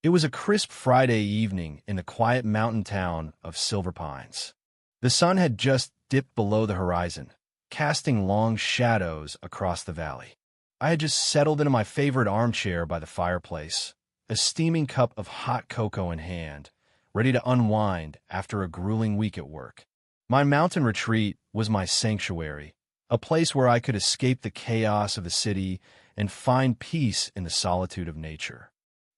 It was a crisp Friday evening in the quiet mountain town of Silver Pines. The sun had just dipped below the horizon, casting long shadows across the valley. I had just settled into my favorite armchair by the fireplace, a steaming cup of hot cocoa in hand, ready to unwind after a grueling week at work. My mountain retreat was my sanctuary, a place where I could escape the chaos of the city and find peace in the solitude of nature.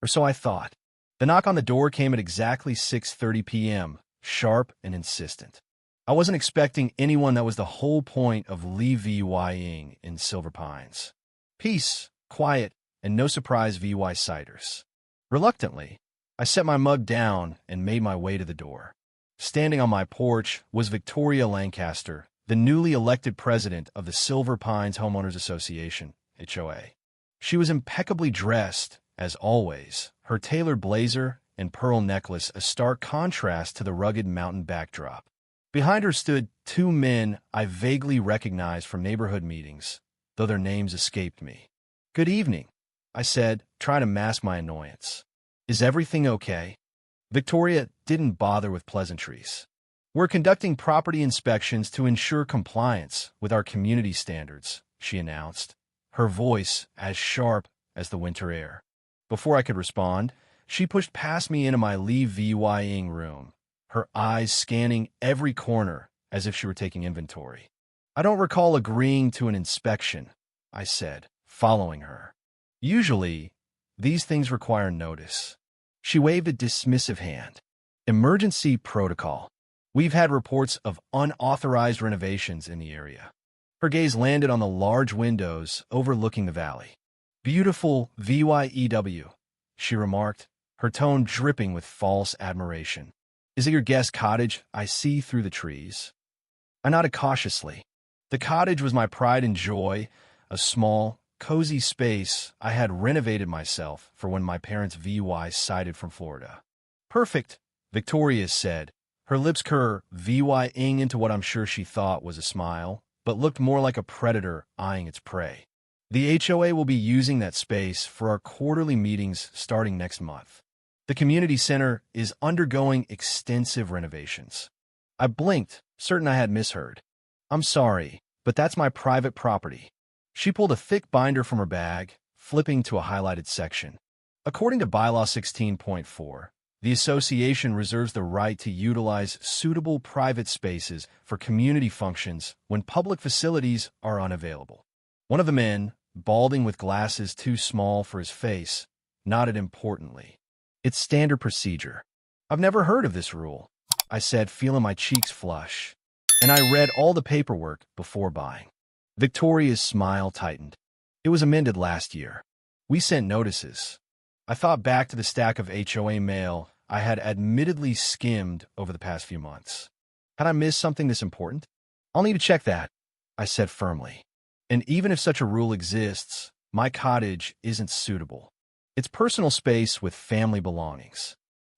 Or so I thought. The knock on the door came at exactly 6:30 p.m., sharp and insistent. I wasn't expecting anyone. That was the whole point of VYing in Silver Pines. Peace, quiet, and no surprise VY ciders. Reluctantly, I set my mug down and made my way to the door. Standing on my porch was Victoria Lancaster, the newly elected president of the Silver Pines Homeowners Association, HOA. She was impeccably dressed, as always, her tailored blazer and pearl necklace a stark contrast to the rugged mountain backdrop. Behind her stood two men I vaguely recognized from neighborhood meetings, though their names escaped me. "Good evening," I said, trying to mask my annoyance. "Is everything okay?" Victoria didn't bother with pleasantries. "We're conducting property inspections to ensure compliance with our community standards," she announced, her voice as sharp as the winter air. Before I could respond, she pushed past me into my VYing room, her eyes scanning every corner as if she were taking inventory. "I don't recall agreeing to an inspection," I said, following her. "Usually, these things require notice." She waved a dismissive hand. "Emergency protocol. We've had reports of unauthorized renovations in the area." Her gaze landed on the large windows overlooking the valley. "Beautiful VYEW," she remarked, her tone dripping with false admiration. "Is it your guest cottage I see through the trees?" I nodded cautiously. The cottage was my pride and joy, a small, cozy space I had renovated myself for when my parents VY-sided from Florida. "Perfect," Victoria said, her lips VYing into what I'm sure she thought was a smile, but looked more like a predator eyeing its prey. "The HOA will be using that space for our quarterly meetings starting next month. The community center is undergoing extensive renovations." I blinked, certain I had misheard. "I'm sorry, but that's my private property." She pulled a thick binder from her bag, flipping to a highlighted section. "According to Bylaw 16.4, the association reserves the right to utilize suitable private spaces for community functions when public facilities are unavailable." One of the men, balding with glasses too small for his face, nodded importantly. "It's standard procedure." "I've never heard of this rule," I said, feeling my cheeks flush. "And I read all the paperwork before buying." Victoria's smile tightened. "It was amended last year. We sent notices." I thought back to the stack of HOA mail I had admittedly skimmed over the past few months. Had I missed something this important? "I'll need to check that," I said firmly. "And even if such a rule exists, my cottage isn't suitable. It's personal space with family belongings."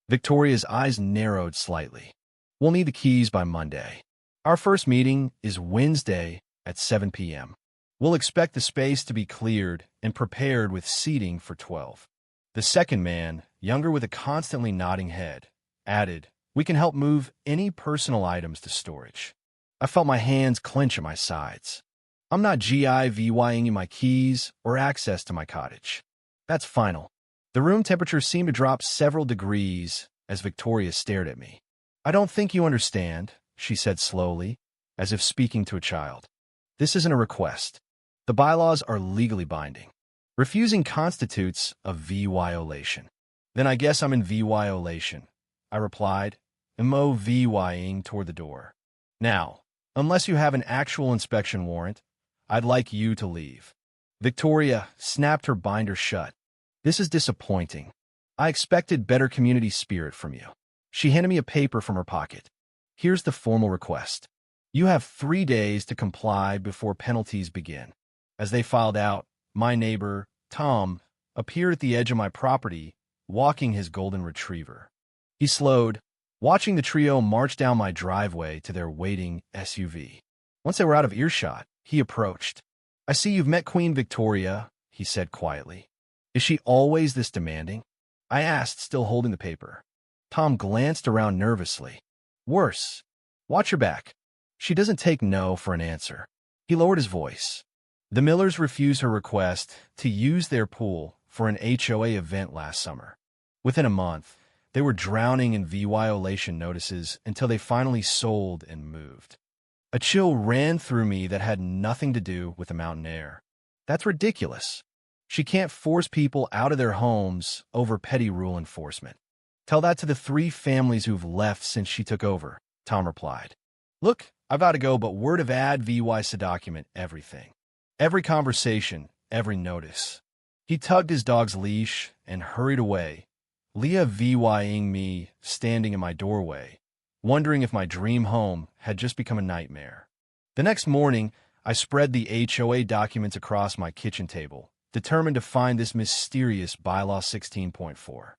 Victoria's eyes narrowed slightly. "We'll need the keys by Monday. Our first meeting is Wednesday at 7 p.m. We'll expect the space to be cleared and prepared with seating for 12. The second man, younger with a constantly nodding head, added, "We can help move any personal items to storage." I felt my hands clench at my sides. "I'm not VYing you my keys or access to my cottage. That's final." The room temperature seemed to drop several degrees as Victoria stared at me. "I don't think you understand," she said slowly, as if speaking to a child. "This isn't a request. The bylaws are legally binding. Refusing constitutes a VYolation." "Then I guess I'm in VYolation," I replied, VYing toward the door. "Now, unless you have an actual inspection warrant, I'd like you to leave." Victoria snapped her binder shut. "This is disappointing. I expected better community spirit from you." She handed me a paper from her pocket. "Here's the formal request. You have 3 days to comply before penalties begin." As they filed out, my neighbor, Tom, appeared at the edge of my property, walking his golden retriever. He slowed, watching the trio march down my driveway to their waiting SUV. Once they were out of earshot, he approached. "I see you've met Queen Victoria," he said quietly. "Is she always this demanding?" I asked, still holding the paper. Tom glanced around nervously. Worse. Watch your back. She doesn't take no for an answer. He lowered his voice. The Millers refused her request to use their pool for an HOA event last summer. Within a month, they were drowning in violation notices until they finally sold and moved. A chill ran through me that had nothing to do with the mountain air. That's ridiculous. She can't force people out of their homes over petty rule enforcement. Tell that to the 3 families who've left since she took over, Tom replied. Look, I've got to go, but word of ad VY's to document everything. Every conversation, every notice. He tugged his dog's leash and hurried away, Leah VYing me standing in my doorway, wondering if my dream home had just become a nightmare. The next morning, I spread the HOA documents across my kitchen table, determined to find this mysterious Bylaw 16.4.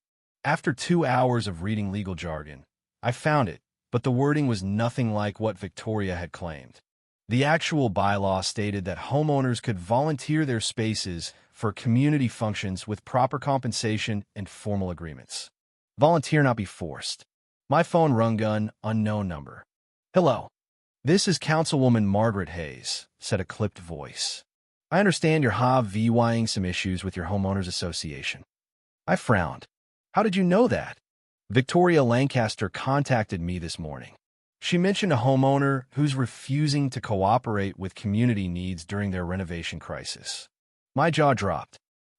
After 2 hours of reading legal jargon, I found it, but the wording was nothing like what Victoria had claimed. The actual bylaw stated that homeowners could volunteer their spaces for community functions with proper compensation and formal agreements. Volunteer, not be forced. My phone rung, unknown number. Hello. This is Councilwoman Margaret Hayes, said a clipped voice. I understand you're VYing some issues with your homeowners association. I frowned. How did you know that? Victoria Lancaster contacted me this morning. She mentioned a homeowner who's refusing to cooperate with community needs during their renovation crisis. My jaw dropped.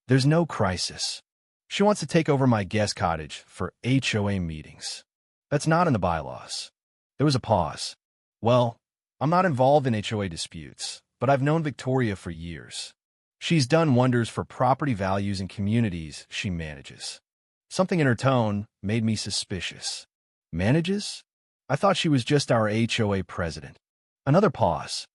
There's no crisis. She wants to take over my guest cottage for HOA meetings. That's not in the bylaws. There was a pause. Well, I'm not involved in HOA disputes, but I've known Victoria for years. She's done wonders for property values in communities she manages. Something in her tone made me suspicious. Manages? I thought she was just our HOA president. Another pause.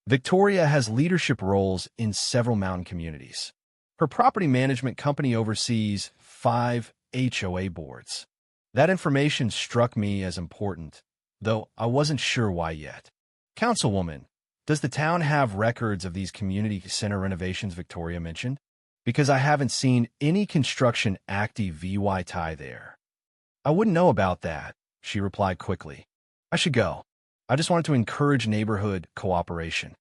Victoria has leadership roles in several mountain communities. Her property management company oversees 5 HOA boards. That information struck me as important, though I wasn't sure why yet. Councilwoman, does the town have records of these community center renovations Victoria mentioned? Because I haven't seen any construction active VY tie there. I wouldn't know about that, she replied quickly. I should go. I just wanted to encourage neighborhood cooperation.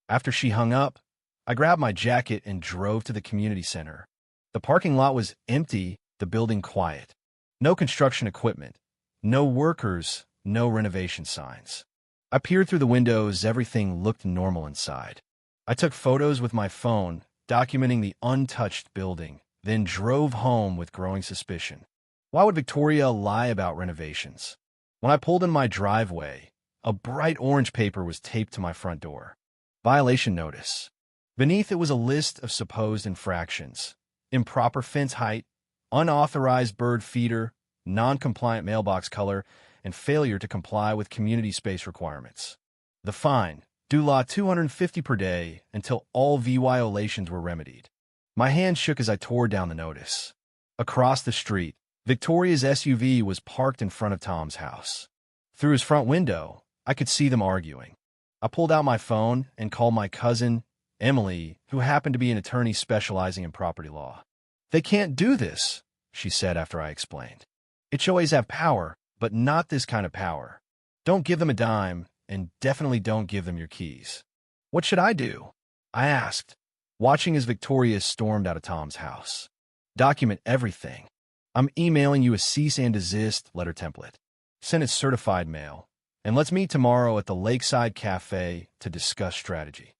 After she hung up, I grabbed my jacket and drove to the community center. The parking lot was empty, the building quiet. No construction equipment, no workers, no renovation signs. I peered through the windows, everything looked normal inside. I took photos with my phone, documenting the untouched building, then drove home with growing suspicion. Why would Victoria lie about renovations? When I pulled in my driveway, a bright orange paper was taped to my front door. Violation notice. Beneath it was a list of supposed infractions: improper fence height, unauthorized bird feeder, non-compliant mailbox color, and failure to comply with community space requirements. The fine, due law $250 per day until all violations were remedied. My hand shook as I tore down the notice. Across the street, Victoria's SUV was parked in front of Tom's house. Through his front window, I could see them arguing. I pulled out my phone and called my cousin, Emily, who happened to be an attorney specializing in property law. They can't do this, she said after I explained. HOAs have power, but not this kind of power. Don't give them a dime, and definitely don't give them your keys. What should I do? I asked, watching as Victoria stormed out of Tom's house. Document everything. I'm emailing you a cease and desist letter template. Send it certified mail, and let's meet tomorrow at the Lakeside Cafe to discuss strategy.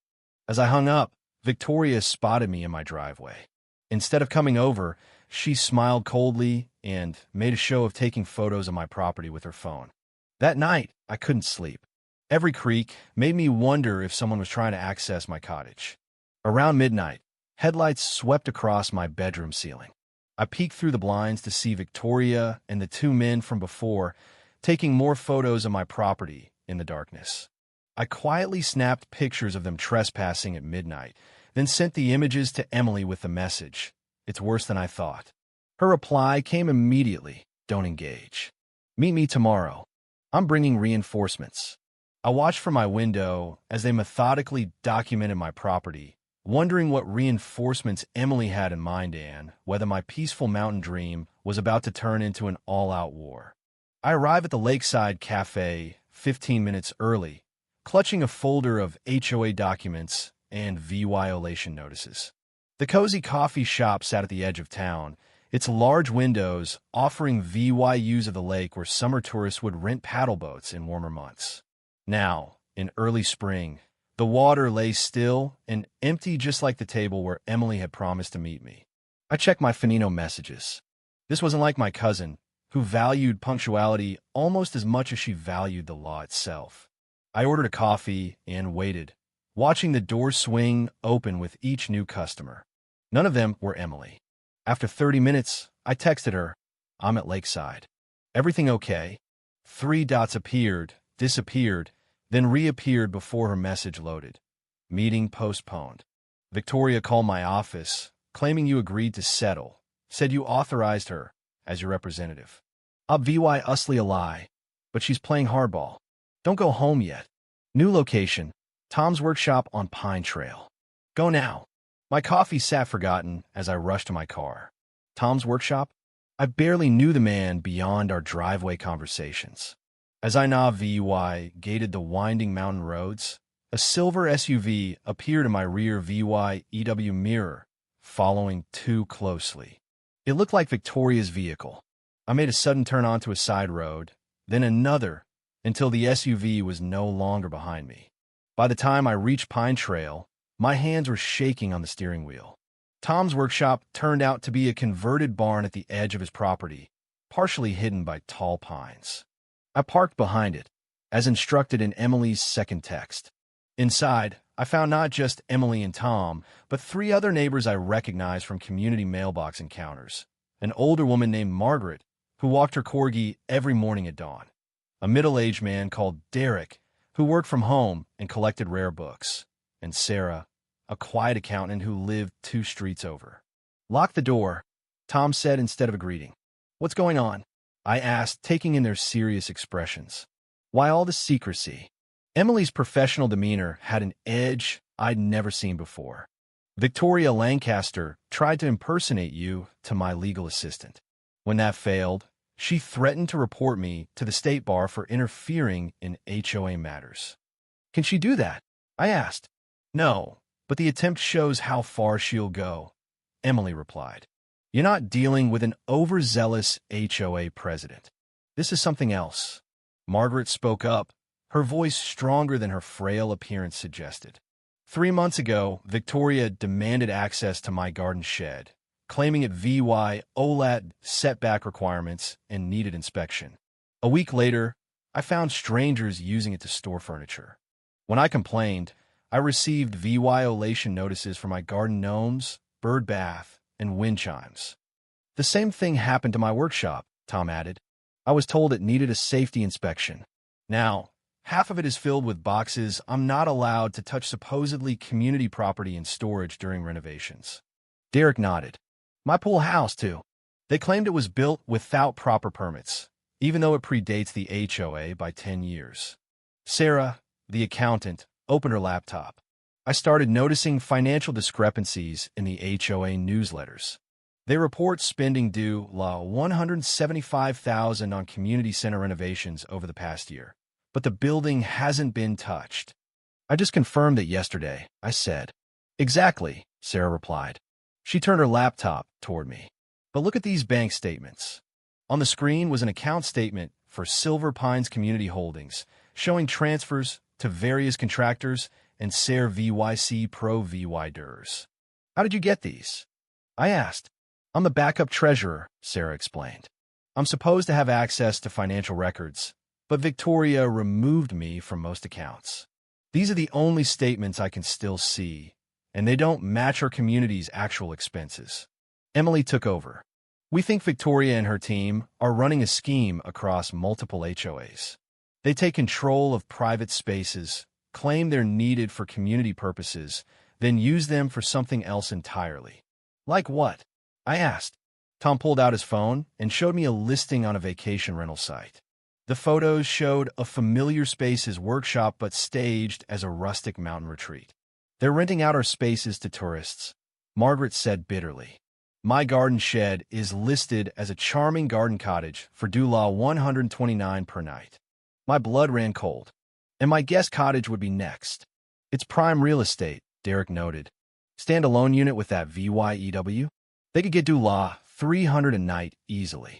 As I hung up, Victoria spotted me in my driveway. Instead of coming over, she smiled coldly and made a show of taking photos of my property with her phone. That night, I couldn't sleep. Every creak made me wonder if someone was trying to access my cottage. Around midnight, headlights swept across my bedroom ceiling. I peeked through the blinds to see Victoria and the 2 men from before taking more photos of my property in the darkness. I quietly snapped pictures of them trespassing at midnight, then sent the images to Emily with the message, "It's worse than I thought." Her reply came immediately, "Don't engage. Meet me tomorrow. I'm bringing reinforcements." I watched from my window as they methodically documented my property, wondering what reinforcements Emily had in mind and whether my peaceful mountain dream was about to turn into an all-out war. I arrive at the Lakeside Cafe 15 minutes early, clutching a folder of HOA documents and violation notices. The cozy coffee shop sat at the edge of town, its large windows offering views of the lake where summer tourists would rent paddle boats in warmer months. Now, in early spring, the water lay still and empty, just like the table where Emily had promised to meet me. I checked my finino messages. This wasn't like my cousin, who valued punctuality almost as much as she valued the law itself. I ordered a coffee and waited, watching the door swing open with each new customer. None of them were Emily. After 30 minutes, I texted her, "I'm at Lakeside. Everything okay?" 3 dots appeared, disappeared, then reappeared before her message loaded. Meeting postponed. Victoria called my office, claiming you agreed to settle, said you authorized her as your representative. Obvi usly a lie, but she's playing hardball. Don't go home yet. New location, Tom's workshop on Pine Trail. Go now. My coffee sat forgotten as I rushed to my car. Tom's workshop? I barely knew the man beyond our driveway conversations. As I gated the winding mountain roads, a silver SUV appeared in my rear EW mirror, following too closely. It looked like Victoria's vehicle. I made a sudden turn onto a side road, then another, until the SUV was no longer behind me. By the time I reached Pine Trail, my hands were shaking on the steering wheel. Tom's workshop turned out to be a converted barn at the edge of his property, partially hidden by tall pines. I parked behind it, as instructed in Emily's second text. Inside, I found not just Emily and Tom, but 3 other neighbors I recognized from community mailbox encounters. An older woman named Margaret, who walked her corgi every morning at dawn. A middle-aged man called Derek, who worked from home and collected rare books. And Sarah, a quiet accountant who lived 2 streets over. "Lock the door," Tom said instead of a greeting. "What's going on?" I asked, taking in their serious expressions. "Why all the secrecy?" Emily's professional demeanor had an edge I'd never seen before. "Victoria Lancaster tried to impersonate you to my legal assistant. When that failed, she threatened to report me to the state bar for interfering in HOA matters." "Can she do that?" I asked. "No, but the attempt shows how far she'll go," Emily replied. "You're not dealing with an overzealous HOA president. This is something else." Margaret spoke up, her voice stronger than her frail appearance suggested. 3 months ago, Victoria demanded access to my garden shed, claiming it violated setback requirements and needed inspection. A week later, I found strangers using it to store furniture. When I complained, I received violation notices for my garden gnomes, bird bath, and wind chimes. "The same thing happened to my workshop," Tom added. "I was told it needed a safety inspection. Now, half of it is filled with boxes I'm not allowed to touch, supposedly community property and storage during renovations." Derek nodded. "My pool house, too. They claimed it was built without proper permits, even though it predates the HOA by 10 years. Sarah, the accountant, opened her laptop. I started noticing financial discrepancies in the HOA newsletters. They report spending due $175,000 on community center renovations over the past year, but the building hasn't been touched. "I just confirmed it yesterday," I said. "Exactly," Sarah replied. She turned her laptop toward me. "But look at these bank statements." On the screen was an account statement for Silver Pines Community Holdings, showing transfers to various contractors and Sarah VYC Pro VY-ders. "How did you get these?" I asked. "I'm the backup treasurer," Sarah explained. "I'm supposed to have access to financial records, but Victoria removed me from most accounts. These are the only statements I can still see, and they don't match our community's actual expenses." Emily took over. "We think Victoria and her team are running a scheme across multiple HOAs. They take control of private spaces, claim they're needed for community purposes, then use them for something else entirely." "Like what?" I asked. Tom pulled out his phone and showed me a listing on a vacation rental site. The photos showed a familiar space's workshop but staged as a rustic mountain retreat. They're renting out our spaces to tourists, Margaret said bitterly. My garden shed is listed as a charming garden cottage for $129 per night. My blood ran cold. And my guest cottage would be next. It's prime real estate, Derek noted. Standalone unit with that VYEW? They could get $300 a night easily.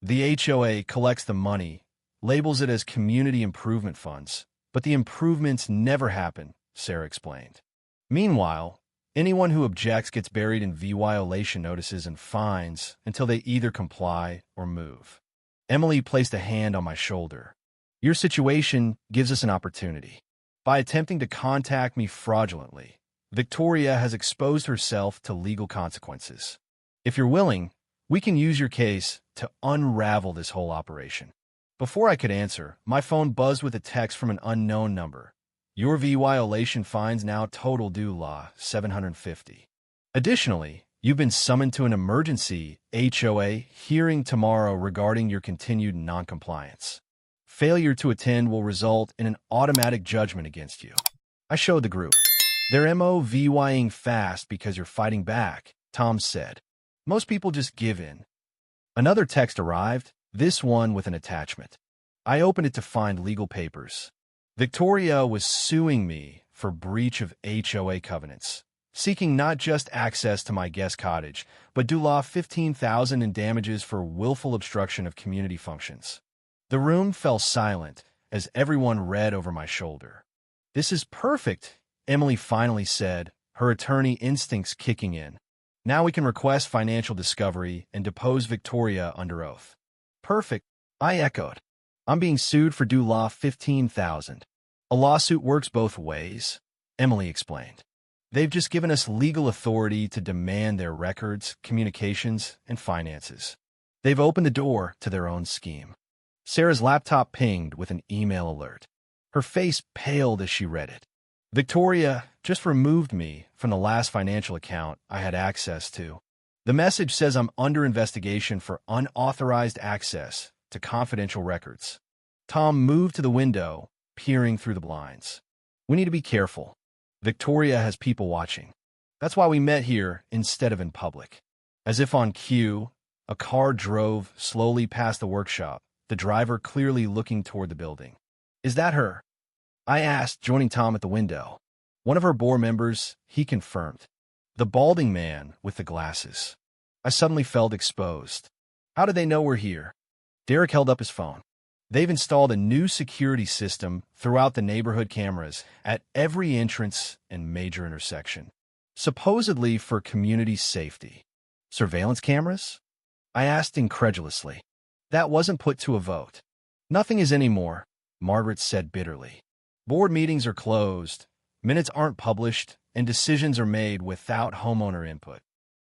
The HOA collects the money, labels it as community improvement funds, but the improvements never happen, Sarah explained. Meanwhile, anyone who objects gets buried in violation notices and fines until they either comply or move. Emily placed a hand on my shoulder. Your situation gives us an opportunity. By attempting to contact me fraudulently, Victoria has exposed herself to legal consequences. If you're willing, we can use your case to unravel this whole operation. Before I could answer, my phone buzzed with a text from an unknown number. Your violation fines now total due $750. Additionally, you've been summoned to an emergency HOA hearing tomorrow regarding your continued noncompliance. Failure to attend will result in an automatic judgment against you. I showed the group. They're MOVYing fast because you're fighting back, Tom said. Most people just give in. Another text arrived, this one with an attachment. I opened it to find legal papers. Victoria was suing me for breach of HOA covenants, seeking not just access to my guest cottage, but $15,000 in damages for willful obstruction of community functions. The room fell silent as everyone read over my shoulder. This is perfect, Emily finally said, her attorney instincts kicking in. Now we can request financial discovery and depose Victoria under oath. Perfect, I echoed. I'm being sued for $15,000. A lawsuit works both ways, Emily explained. They've just given us legal authority to demand their records, communications, and finances. They've opened the door to their own scheme. Sarah's laptop pinged with an email alert. Her face paled as she read it. Victoria just removed me from the last financial account I had access to. The message says I'm under investigation for unauthorized access to confidential records. Tom moved to the window, peering through the blinds. We need to be careful. Victoria has people watching. That's why we met here instead of in public. As if on cue, a car drove slowly past the workshop, the driver clearly looking toward the building. Is that her? I asked, joining Tom at the window. One of her board members, he confirmed. The balding man with the glasses. I suddenly felt exposed. How did they know we're here? Derek held up his phone. They've installed a new security system throughout the neighborhood cameras at every entrance and major intersection, supposedly for community safety. Surveillance cameras? I asked incredulously. That wasn't put to a vote. Nothing is anymore, Margaret said bitterly. Board meetings are closed, minutes aren't published, and decisions are made without homeowner input.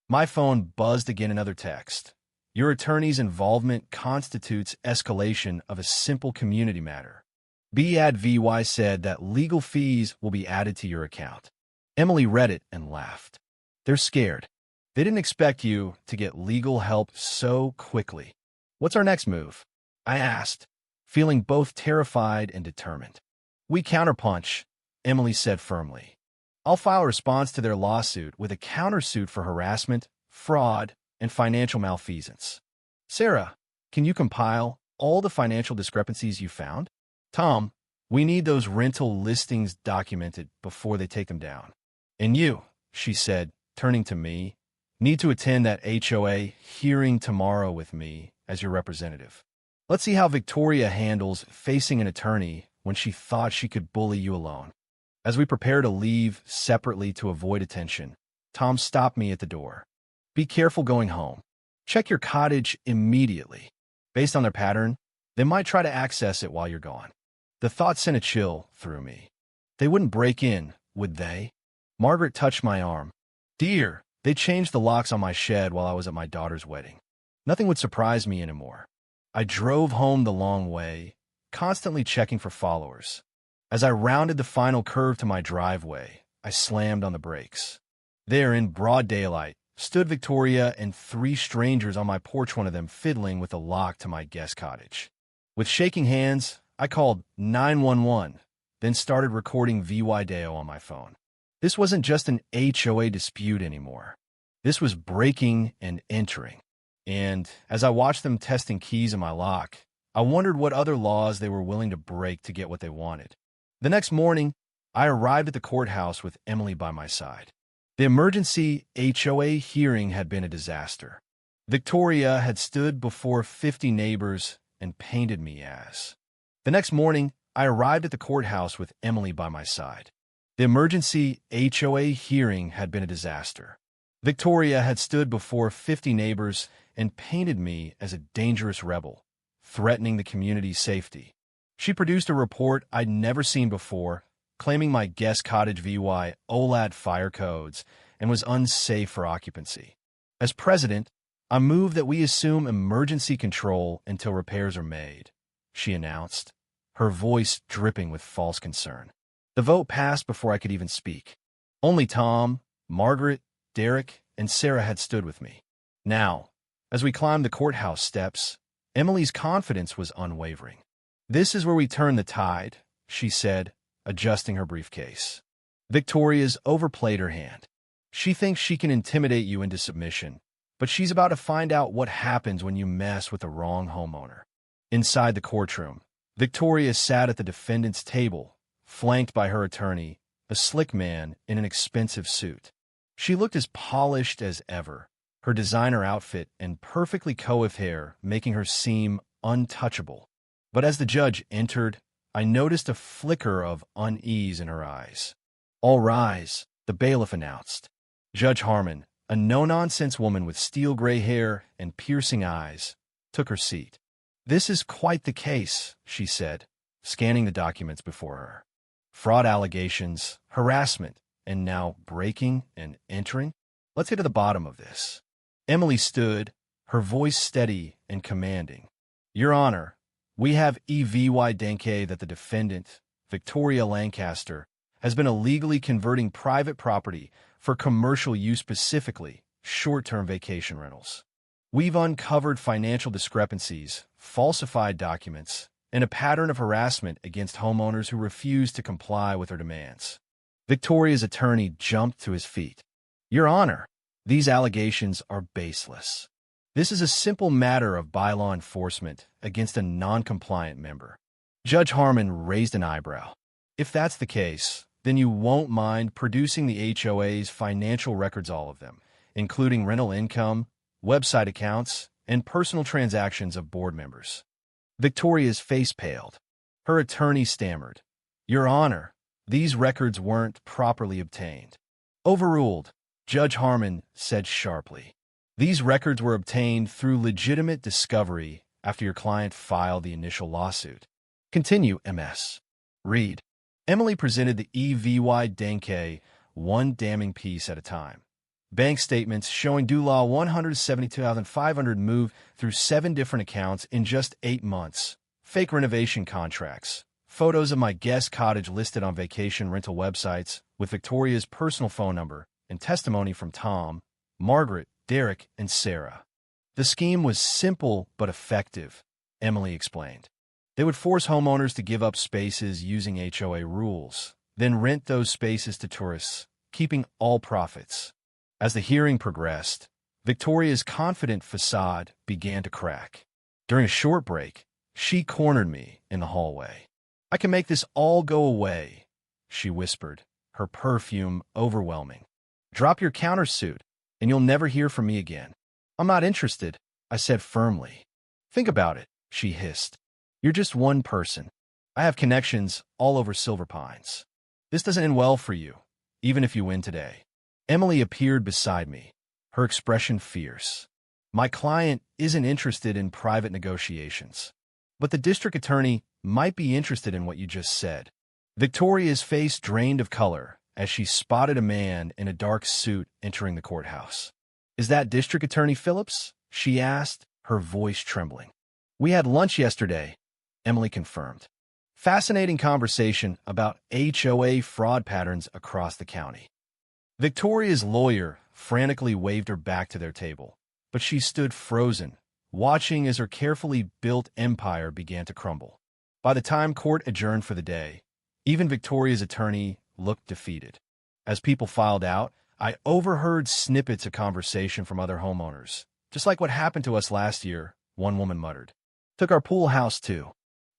My phone buzzed again, another text. Your attorney's involvement constitutes escalation of a simple community matter. BADVY said that legal fees will be added to your account. Emily read it and laughed. They're scared. They didn't expect you to get legal help so quickly. What's our next move? I asked, feeling both terrified and determined. We counterpunch, Emily said firmly. I'll file a response to their lawsuit with a countersuit for harassment, fraud, and financial malfeasance. Sarah, can you compile all the financial discrepancies you found? Tom, we need those rental listings documented before they take them down. And you, she said, turning to me, need to attend that HOA hearing tomorrow with me as your representative. Let's see how Victoria handles facing an attorney when she thought she could bully you alone. As we prepare to leave separately to avoid attention, Tom stopped me at the door. Be careful going home. Check your cottage immediately. Based on their pattern, they might try to access it while you're gone. The thought sent a chill through me. They wouldn't break in, would they? Margaret touched my arm. Dear, they changed the locks on my shed while I was at my daughter's wedding. Nothing would surprise me anymore. I drove home the long way, constantly checking for followers. As I rounded the final curve to my driveway, I slammed on the brakes. There, in broad daylight, stood Victoria and 3 strangers on my porch, one of them fiddling with the lock to my guest cottage. With shaking hands, I called 911, then started recording VY Deo on my phone. This wasn't just an HOA dispute anymore. This was breaking and entering. And as I watched them testing keys in my lock, I wondered what other laws they were willing to break to get what they wanted. The next morning, I arrived at the courthouse with Emily by my side. The emergency HOA hearing had been a disaster. Victoria had stood before 50 neighbors and painted me as. The next morning, I arrived at the courthouse with Emily by my side. The emergency HOA hearing had been a disaster. Victoria had stood before 50 neighbors and painted me as a dangerous rebel, threatening the community's safety. She produced a report I'd never seen before, claiming my guest cottage VY OLAD fire codes and was unsafe for occupancy. As president, I move that we assume emergency control until repairs are made, she announced, her voice dripping with false concern. The vote passed before I could even speak. Only Tom, Margaret, Derek, and Sarah had stood with me. Now, as we climbed the courthouse steps, Emily's confidence was unwavering. "This is where we turn the tide," she said, adjusting her briefcase. Victoria's overplayed her hand. "She thinks she can intimidate you into submission, but she's about to find out what happens when you mess with the wrong homeowner." Inside the courtroom, Victoria sat at the defendant's table, flanked by her attorney, a slick man in an expensive suit. She looked as polished as ever, her designer outfit and perfectly coiffed hair making her seem untouchable. But as the judge entered, I noticed a flicker of unease in her eyes. "All rise," the bailiff announced. Judge Harmon, a no-nonsense woman with steel-gray hair and piercing eyes, took her seat. "This is quite the case," she said, scanning the documents before her. "Fraud allegations, harassment, and now breaking and entering? Let's get to the bottom of this." Emily stood, her voice steady and commanding. "Your Honor, we have EVY Denke that the defendant, Victoria Lancaster, has been illegally converting private property for commercial use, specifically short-term vacation rentals. We've uncovered financial discrepancies, falsified documents, and a pattern of harassment against homeowners who refuse to comply with her demands." Victoria's attorney jumped to his feet. "Your Honor, these allegations are baseless. This is a simple matter of bylaw enforcement against a non-compliant member." Judge Harmon raised an eyebrow. "If that's the case, then you won't mind producing the HOA's financial records, all of them, including rental income, website accounts, and personal transactions of board members." Victoria's face paled. Her attorney stammered, "Your Honor, these records weren't properly obtained." "Overruled," Judge Harmon said sharply. "These records were obtained through legitimate discovery after your client filed the initial lawsuit." "Continue, MS." Read. Emily presented the EVY Denke one damning piece at a time. Bank statements showing due law $172,500 moved through 7 different accounts in just 8 months. Fake renovation contracts. Photos of my guest cottage listed on vacation rental websites with Victoria's personal phone number and testimony from Tom, Margaret, Derek, and Sarah. The scheme was simple but effective, Emily explained. They would force homeowners to give up spaces using HOA rules, then rent those spaces to tourists, keeping all profits. As the hearing progressed, Victoria's confident facade began to crack. During a short break, she cornered me in the hallway. "I can make this all go away," she whispered, her perfume overwhelming. "Drop your countersuit, and you'll never hear from me again." "I'm not interested," I said firmly. "Think about it," she hissed. "You're just one person. I have connections all over Silver Pines. This doesn't end well for you, even if you win today." Emily appeared beside me, her expression fierce. "My client isn't interested in private negotiations, but the district attorney might be interested in what you just said." Victoria's face drained of color as she spotted a man in a dark suit entering the courthouse. "Is that District Attorney Phillips?" she asked, her voice trembling. "We had lunch yesterday," Emily confirmed. "Fascinating conversation about HOA fraud patterns across the county." Victoria's lawyer frantically waved her back to their table, but she stood frozen, watching as her carefully built empire began to crumble. By the time court adjourned for the day, even Victoria's attorney looked defeated. As people filed out, I overheard snippets of conversation from other homeowners. Just like what happened to us last year, one woman muttered. Took our pool house too.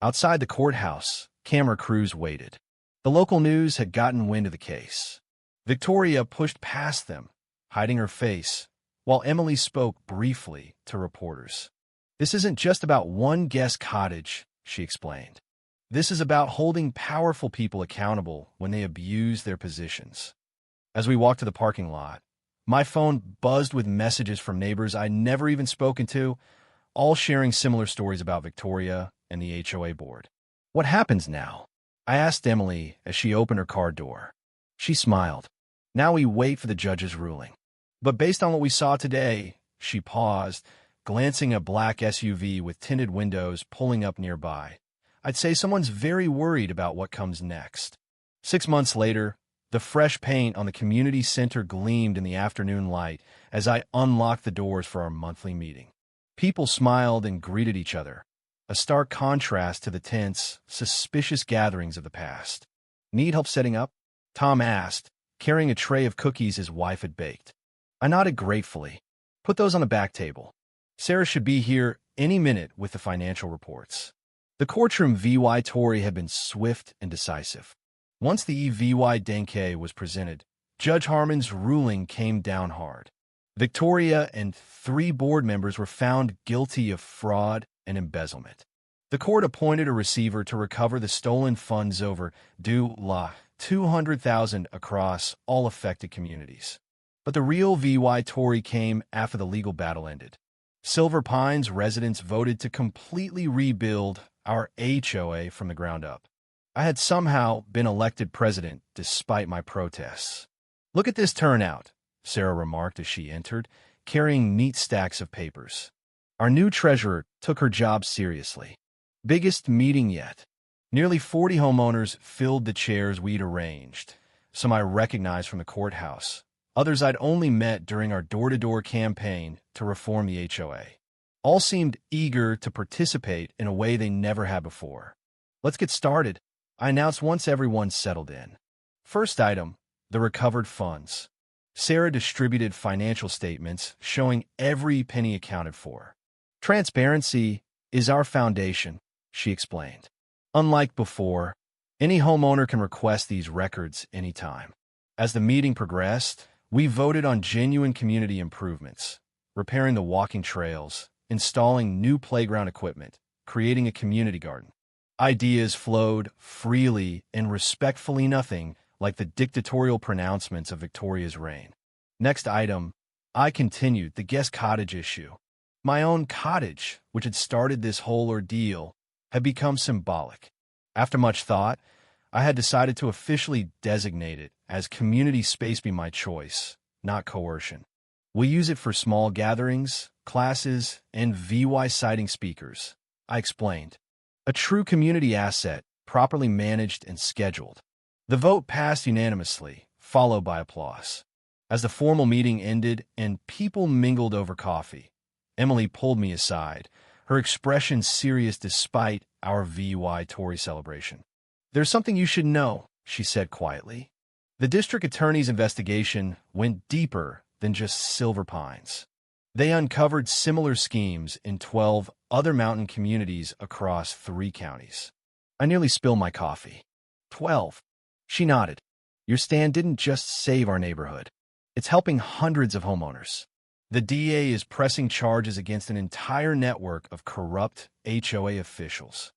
Outside the courthouse, camera crews waited. The local news had gotten wind of the case. Victoria pushed past them, hiding her face, while Emily spoke briefly to reporters. This isn't just about one guest cottage, she explained. This is about holding powerful people accountable when they abuse their positions. As we walked to the parking lot, my phone buzzed with messages from neighbors I'd never even spoken to, all sharing similar stories about Victoria and the HOA board. What happens now? I asked Emily as she opened her car door. She smiled. Now we wait for the judge's ruling. But based on what we saw today, she paused, glancing at a black SUV with tinted windows pulling up nearby. I'd say someone's very worried about what comes next. 6 months later, the fresh paint on the community center gleamed in the afternoon light as I unlocked the doors for our monthly meeting. People smiled and greeted each other, a stark contrast to the tense, suspicious gatherings of the past. Need help setting up? Tom asked, carrying a tray of cookies his wife had baked. I nodded gratefully. Put those on the back table. Sarah should be here any minute with the financial reports. The courtroom VY Tory had been swift and decisive. Once the EVY Denke was presented, Judge Harmon's ruling came down hard. Victoria and 3 board members were found guilty of fraud and embezzlement. The court appointed a receiver to recover the stolen funds over due la $200,000 across all affected communities. But the real VY Tory came after the legal battle ended. Silver Pines residents voted to completely rebuild our HOA from the ground up. I had somehow been elected president despite my protests. Look at this turnout, Sarah remarked as she entered, carrying neat stacks of papers. Our new treasurer took her job seriously. Biggest meeting yet. Nearly 40 homeowners filled the chairs we'd arranged. Some I recognized from the courthouse. Others I'd only met during our door-to-door campaign to reform the HOA. All seemed eager to participate in a way they never had before. Let's get started, I announced once everyone settled in. First item, the recovered funds. Sarah distributed financial statements showing every penny accounted for. Transparency is our foundation, she explained. Unlike before, any homeowner can request these records anytime. As the meeting progressed, we voted on genuine community improvements, repairing the walking trails, installing new playground equipment, creating a community garden. Ideas flowed freely and respectfully, nothing like the dictatorial pronouncements of Victoria's reign. Next item, I continued the guest cottage issue. My own cottage, which had started this whole ordeal, had become symbolic. After much thought, I had decided to officially designate it as community space be my choice, not coercion. We use it for small gatherings, classes, and VY sighting speakers, I explained. A true community asset, properly managed and scheduled. The vote passed unanimously, followed by applause. As the formal meeting ended and people mingled over coffee, Emily pulled me aside, her expression serious despite our VY Tory celebration. There's something you should know, she said quietly. The district attorney's investigation went deeper than just Silver Pines. They uncovered similar schemes in 12 other mountain communities across 3 counties. I nearly spilled my coffee. 12. She nodded. Your stand didn't just save our neighborhood. It's helping hundreds of homeowners. The DA is pressing charges against an entire network of corrupt HOA officials.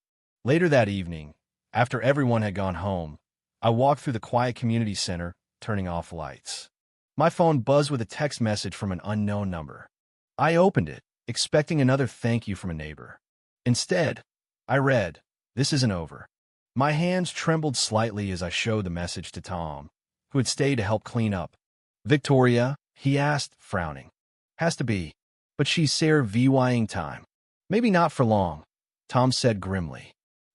Later that evening, after everyone had gone home, I walked through the quiet community center, turning off lights. My phone buzzed with a text message from an unknown number. I opened it, expecting another thank you from a neighbor. Instead, I read, "This isn't over." My hands trembled slightly as I showed the message to Tom, who had stayed to help clean up. Victoria, he asked, frowning. Has to be, but she's Sarah VYing time. Maybe not for long, Tom said grimly.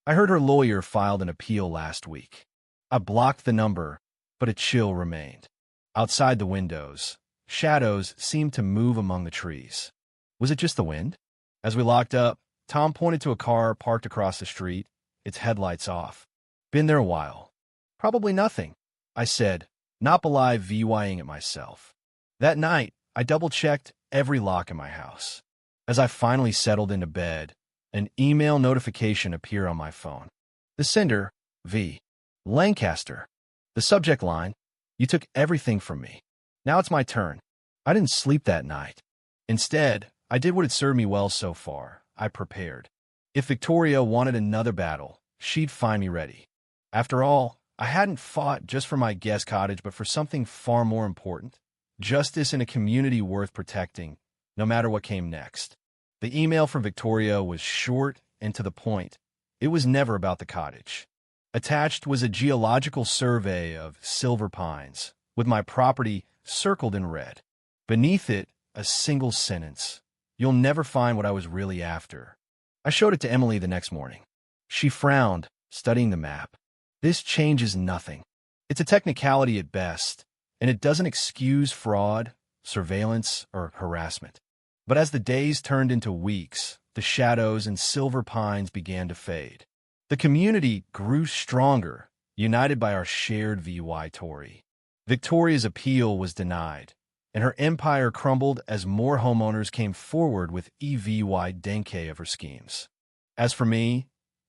I heard her lawyer filed an appeal last week. I blocked the number, but a chill remained. Outside the windows, shadows seemed to move among the trees. Was it just the wind? As we locked up, Tom pointed to a car parked across the street, its headlights off. Been there a while. Probably nothing, I said, not alive VYing it myself. That night, I double-checked every lock in my house. As I finally settled into bed, an email notification appeared on my phone. The sender, V. Lancaster. The subject line, "You took everything from me. Now it's my turn." I didn't sleep that night. Instead, I did what had served me well so far. I prepared. If Victoria wanted another battle, she'd find me ready. After all, I hadn't fought just for my guest cottage, but for something far more important: justice in a community worth protecting, no matter what came next. The email from Victoria was short and to the point. It was never about the cottage. Attached was a geological survey of Silver Pines, with my property circled in red. Beneath it, a single sentence: "You'll never find what I was really after." I showed it to Emily the next morning. She frowned, studying the map. "This changes nothing. It's a technicality at best, and it doesn't excuse fraud, surveillance, or harassment." But as the days turned into weeks, the shadows in Silver Pines began to fade. The community grew stronger, united by our shared VY Tory. Victoria's appeal was denied, and her empire crumbled as more homeowners came forward with EVY Denke of her schemes. As for me,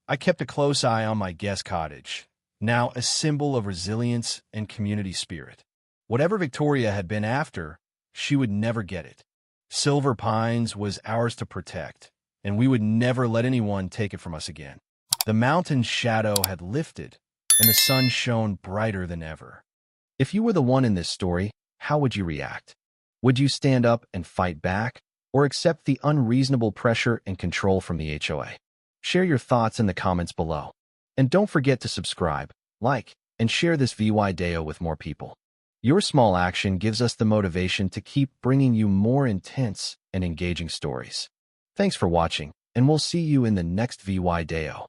I kept a close eye on my guest cottage, now a symbol of resilience and community spirit. Whatever Victoria had been after, she would never get it. Silver Pines was ours to protect, and we would never let anyone take it from us again. The mountain's shadow had lifted, and the sun shone brighter than ever. If you were the one in this story, how would you react? Would you stand up and fight back, or accept the unreasonable pressure and control from the HOA? Share your thoughts in the comments below. And don't forget to subscribe, like, and share this VY Deo with more people. Your small action gives us the motivation to keep bringing you more intense and engaging stories. Thanks for watching, and we'll see you in the next VY Deo.